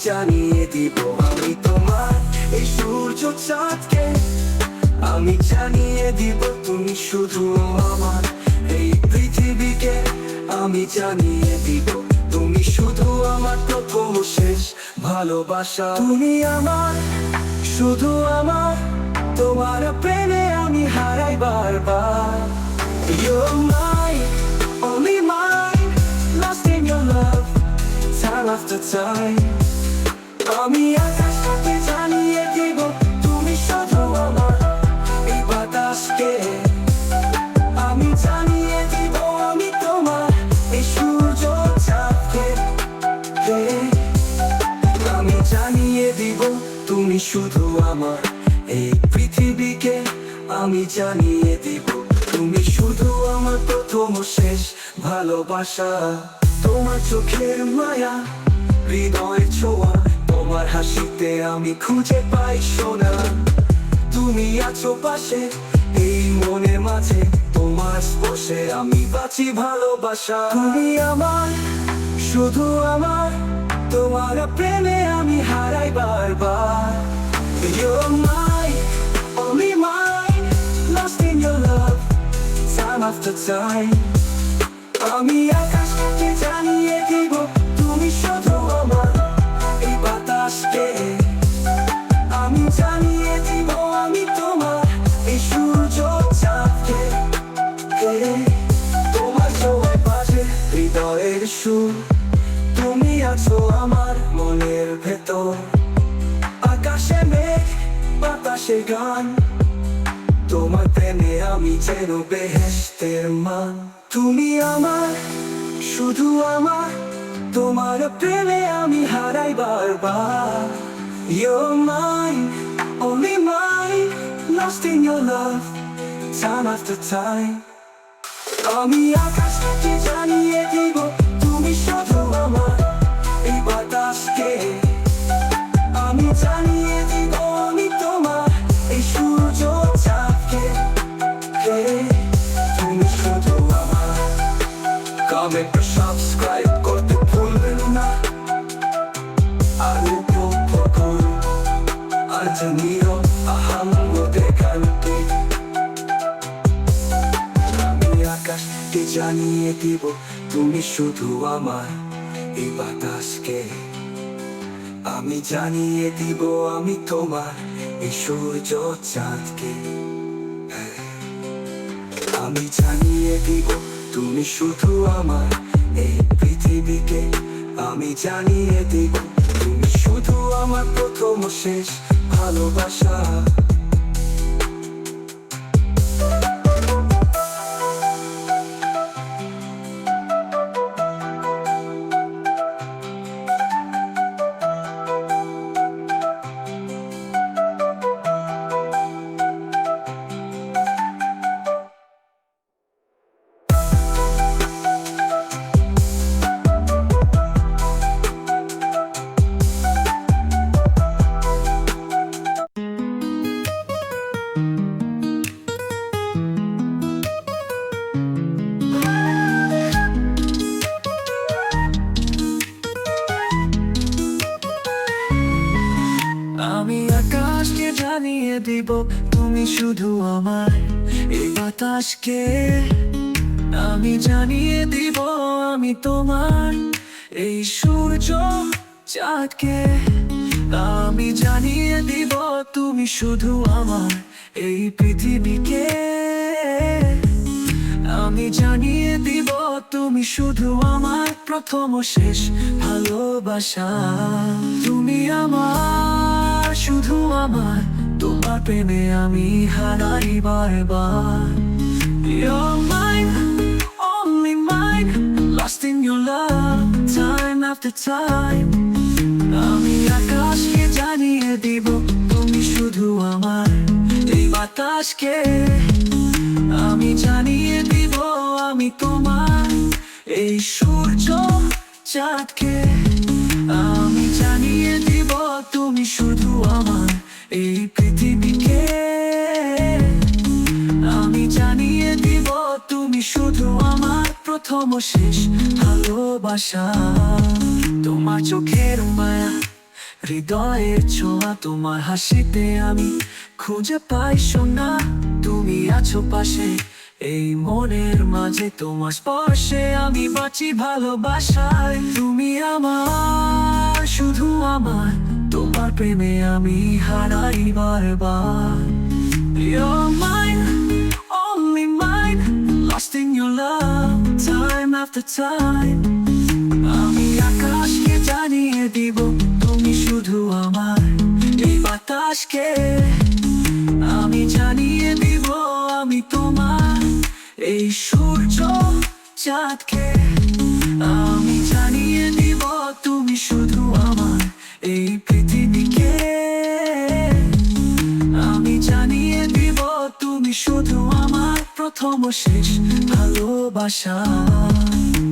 জানিয়ে দিব আমি তোমার এই সূর্য চাঁদকে। আমি জানিয়ে দিব তুমি শুধু আমার এই পৃথিবীকে। আমি জানিয়ে দিব তুমি শুধু আমার প্রথম ও শেষ ভালোবাসা। তুমি আমার, শুধু আমার, তোমার প্রেমে আমি হারাই বারবার। You're mine, only mine, lost in your love, time after time. আমি আকাশকে জানিয়ে দিব তুমি শুধু আমার এই বাতাসকে। আমি জানিয়ে দিব আমি তোমার এই সূর্য চাঁদকে। আমি জানিয়ে দিব তুমি শুধু আমার এই পৃথিবীকে। আমি জানিয়ে দিব তুমি শুধু আমার প্রথম ও শেষ ভালোবাসা। তোমার চোখের মায়া, হৃদয়ের ছোঁয়া, তোমার হাসিতে আমি খুঁজে পাই সোনা। তুমি আছো পাশে এই মনের মাঝে, তোমার স্পর্শে আমি বাঁচি ভালোবাসা। তুমি আমার, শুধু আমার, তোমার প্রেমে আমি হারাই বারবার। You're mine, only mine, lost in your love, time after time. আমি আকাশকে জানিয়ে দিব তুমি শুধু আমার এই বাতাসকে। আমি জানিয়ে দিব আমি তোমার এই সূর্য চাঁদকে। তোমার ছোঁয়ায় বাজে হৃদয়ের সুর, তুমি আছো আমার মনের ভেতর। আকাশে মেঘ, বাতাসে গান, তোমার প্রেমে আমি যেন বেহেশতের মান। তুমি আমার, শুধু আমার, তোমার প্রেমে আমি হারাই বারবার। You're mine, only mine, lost in your love, time after time. আমি আকাশকে জানিয়ে দিব তুমি শুধু আমার এই বাতাসকে। আমি জানিয়ে দিব আমি তোমার এই সূর্য চাঁদকে। তুমি শুধু আমার। কমেন্ট ও সাবস্ক্রাইব করতে ভুলবেন না। আর উপভোগ করুন আজ নীরব আহাম্মদে গানটি। আমি আকাশকে জানিয়ে দিব তুমি শুধু আমার এই বাতাসকে। আমি জানিয়ে দিব আমি তোমার এই সূর্য চাঁদকে। আমি জানিয়ে দিব তুমি শুধু আমার এই পৃথিবীকে। আমি জানিয়ে দিব তুমি শুধু আমার প্রথম ও শেষ ভালোবাসা। আমি আকাশকে জানিয়ে দিব তুমি শুধু আমার এই বাতাসকে। আমি জানিয়ে দিব আমি তোমার এই সূর্য চাঁদকে। আমি জানিয়ে দিব তুমি শুধু আমার এই পৃথিবীকে। আমি জানিয়ে দিব তুমি শুধু আমার প্রথম ও শেষ ভালোবাসা। তুমি আমার, শুধু আমার, তোমার প্রেমে আমি হারাই বারবার। You're mine, only mine, lost in your love, time after time. আমি আকাশকে জানিয়ে দিব তুমি শুধু আমার এই বাতাসকে। আমি জানিয়ে দিব আমি তোমার এই সূর্য চাঁদকে। আমি জানিয়ে দিব তুমি শুধু আমার এই পৃথিবীকে। আমি জানিয়ে দিব তুমি শুধু আমার প্রথম ও শেষ ভালোবাসা। তোমার চোখের মায়া, হৃদয়ের ছোঁয়া তোমার হাসিতে আমি খুঁজে পাই সোনা। তুমি আছো পাশে এই মনের মাঝে, তোমার স্পর্শে আমি বাঁচি ভালোবাসায়। তুমি আমার, শুধু আমার, তোমার প্রেমে আমি হারাই বারবার। You're mine, only mine, lost in your love, time after time. আমি আকাশকে জানিয়ে দিব তুমি শুধু আমার, এই বাতাসকে আমি জানিয়ে দিব আমি তোমার, এই সূর্য চাঁদকে আমি জানিয়ে দিব তুমি শুধু আমার, এই পৃথিবীকে আমি জানিয়ে দিব তুমি শুধু আমার প্রথম ও শেষ ভালোবাসা।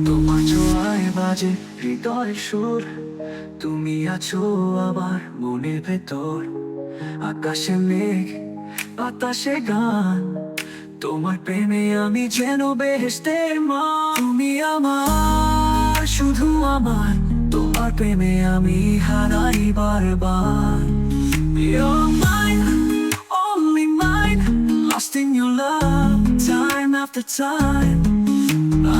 তোমার জোয়ায় বাজে হৃদয়ের সুর, তুমি আছো আমার মনের ভেতর। আকাশে মেঘ, বাতাসে গান, তোমার প্রেমে আমি যেন বেহেশতের মা। তুমি আমার, শুধু আমার, তোমার প্রেমে আমি হারাই বারবার। You're mine, only mine, lost in your love, time after time.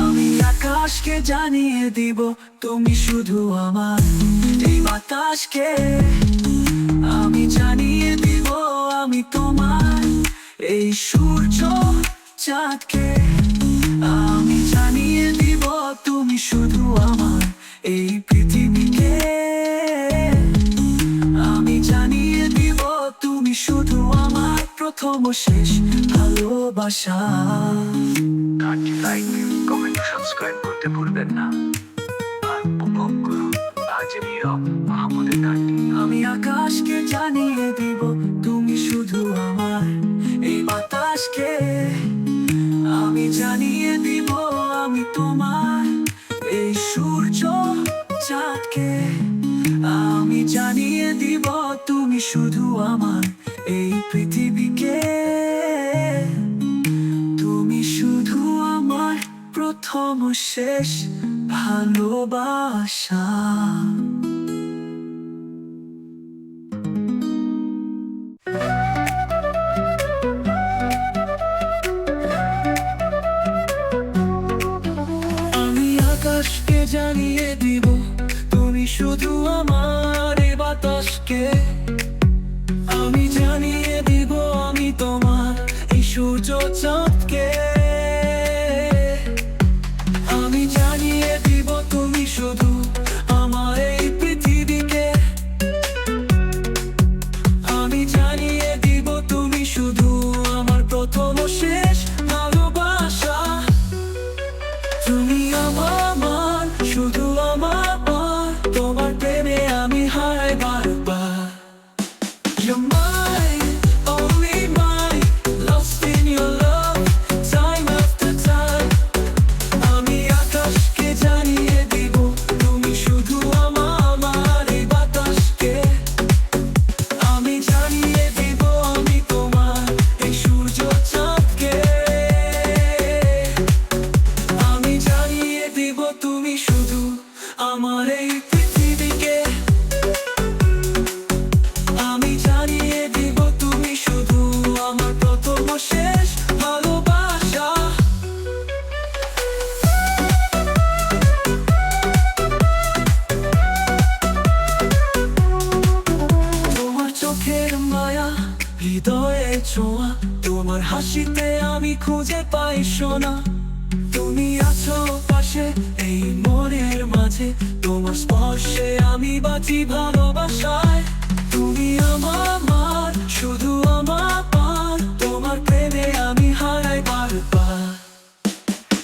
আমি আকাশকে জানিয়ে দিব তুমি শুধু আমার, এই বাতাসকে আমি জানিয়ে দিব আমি তোমার, এই সূর্য চাঁদকে আমি জানিয়ে দিব তুমি শুধু আমার, এই পৃথিবীকে আমি জানিয়ে দিব তুমি শুধু আমার প্রথম ও শেষ ভালোবাসা। লাইক, কমেন্ট, সাবস্ক্রাইব করতে ভুলবেন না। আর উপভোগ করুন আজের মাহমুদের গান। আমি আকাশকে জানিয়ে দিব তুমি শুধু আমার, এই বাতাসকে আমি জানিয়ে দিব আমি তোমার, এই সূর্য চাঁদকে আমি জানিয়ে দিব তুমি শুধু আমার, এই পৃথিবীকে তুমি শুধু আমার প্রথম ও শেষ ভালোবাসা। আমি আকাশকে জানিয়ে দিব তুমি শুধু আমার, এই বাতাসকে আমি জানিয়ে দিব আমি তোমার, এই সূর্য চাঁদকে আমি জানিয়ে দিব তুমি শুধু আমার, এই পৃথিবীকে আমি জানিয়ে দিব তুমি শুধু আমার প্রথম ও শেষ ভালোবাসা। তুমি আমার, শুধু আমার, তোমার প্রেমে আমি হারাই বারবার। You're mine, only mine, lost in your love, time after time. আমি আকাশকে জানিয়ে দিব তুমি শুধু আমার, এই বাতাসকে আমি জানিয়ে দিব আমি তোমার, এই সূর্য চাঁদকে আমি জানিয়ে দিব তুমি শুধু আমার, এই পৃথিবীকে আমি জানিয়ে দিব তুমি শুধু আমার প্রথম ও শেষ ভালোবাসা। তোমার চোখের মায়া, হৃদয়ের ছোঁয়া, তোমার হাসিতে আমি খুঁজে পাই সোনা। তুমি আছো পাশে এই মনের মাঝে, তোমার স্পর্শে আমি বাঁচি ভালোবাসায়। তুমি আমার, শুধু আমার, তোমার প্রেমে আমি হারাই বারবার।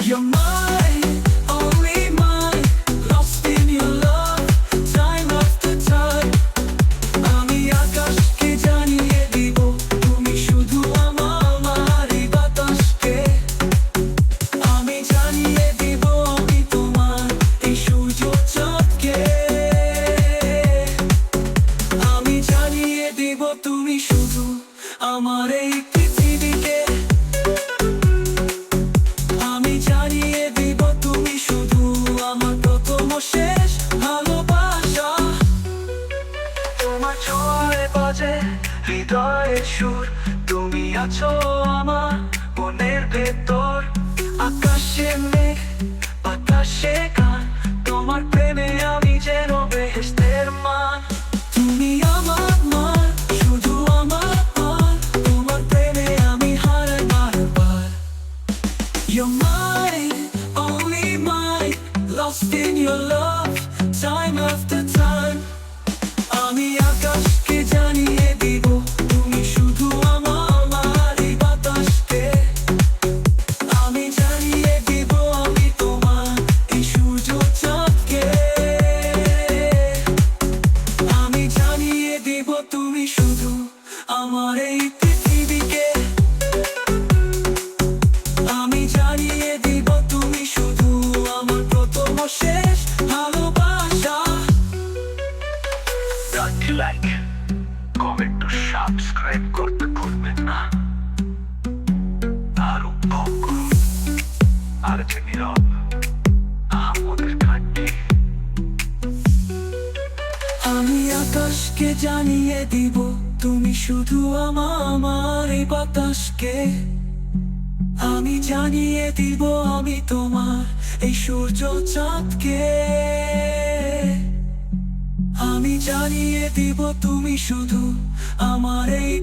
You're mine, only mine, lost in your love, time after time. আমি আকাশকে জানিয়ে দিব তুমি শুধু আমার, এই বাতাসকে আমি জানিয়ে দিব আমি তোমার, এই সূর্য চাঁদকে আমি জানিয়ে দিব তুমি শুধু আমার, এই পৃথিবীকে আমি জানিয়ে দিব তুমি শুধু আমার প্রথম ও শেষ ভালোবাসা। হৃদয়ের সুর, তুমি আছো আমার মনের ভেতর। আকাশে মেঘ, বাতাসে গান, তোমার প্রেমে আমি যেন বেহেশতের মান। তুমি আমার মান, শুধু আমার মান, তোমার প্রেমে আমি হারাই বারবার। You're mine, only mine, lost in your love, time after time. আমি আকাশকে জানিয়ে দিব, তুমি শুধু আমার এই বাতাসকে। আমি জানিয়ে দিব আমি তোমার এই সূর্য চাঁদকে। আমি জানিয়ে দিব তুমি শুধু আমার এই পৃথিবীকে। আমি জানিয়ে দিব তুমি শুধু আমার প্রথম ও শেষ ভালোবাসা। লাইক, কমেন্ট ও সাবস্ক্রাইব করতে ভুলবেন না। আর উপভোগ করুন আর যে নীরব আমাদের গানটি। আমি আকাশকে জানিয়ে দিব তুমি শুধু আমার এই বাতাসকে। আমি জানিয়ে দিব আমি তোমার এই সূর্য চাঁদকে। আমি জানিয়ে দিব তুমি শুধু আমার এই